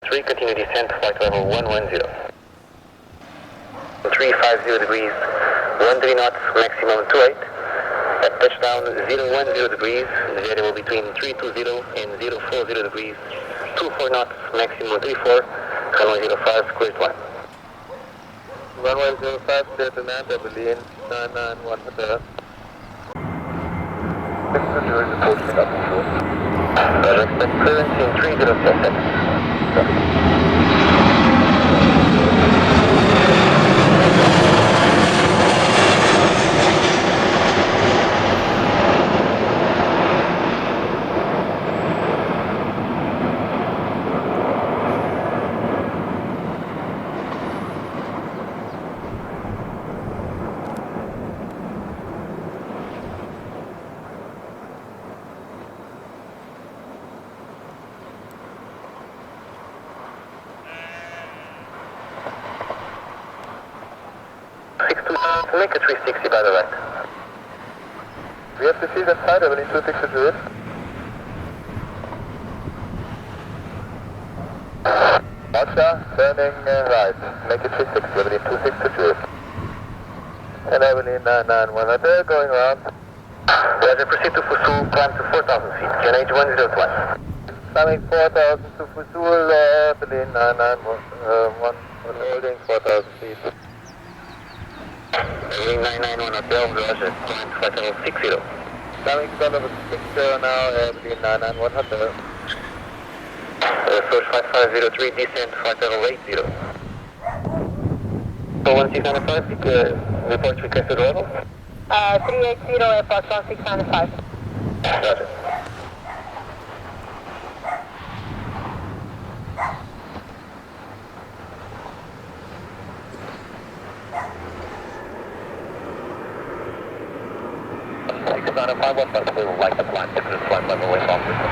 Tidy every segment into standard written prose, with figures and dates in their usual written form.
3, continue descent, flight level 110. 350 degrees, 13 knots, maximum 28. At touchdown 010 degrees, variable between 320 and 040 degrees, 24 knots, maximum 34, runway 05, squared 1. Runway 05, clear to land, Airberlin, 991 Hotel. Roger, expect clearance in 30 seconds. Make a 360 by the right. We have to see that side, Airberlin 262. Roger, turning right. Make it 360, Airberlin 262. And Airberlin 991 Hotel, going round. Roger, proceed to Fusul, climb to 4,000 feet, QNH 1021. Climbing 4,000 to Fusul, Airberlin 991, holding 4,000 feet. Airberlin 991 Hotel, Roger, climb to flight level 60. Climbing to level 60 now, Airberlin 991 Hotel. Approach 5503, descent flight level 80. So 1695, report requested level. 380 airport 1695. Roger. On a 515, we would like to climb to the flight level way off with them.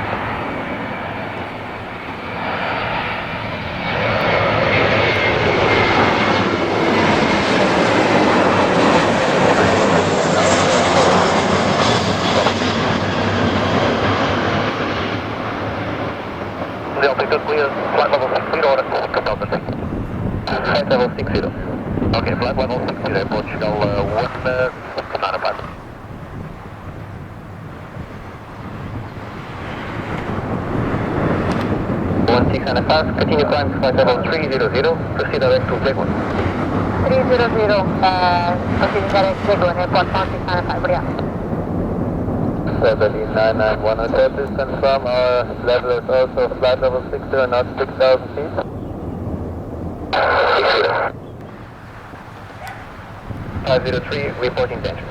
The altitude clear, flight level 60 or 2000 feet? Flight level 60. Okay, flight level 60, Portugal 195. 1695, continue climb to flight level 300, proceed direct to Blackwood. 300, proceeding direct to Blackwood, airport 1695, obrigado. Airberlin 991 Hotel, please confirm our level is also flight level 60, not 6,000 feet. 60. 503, reporting tension.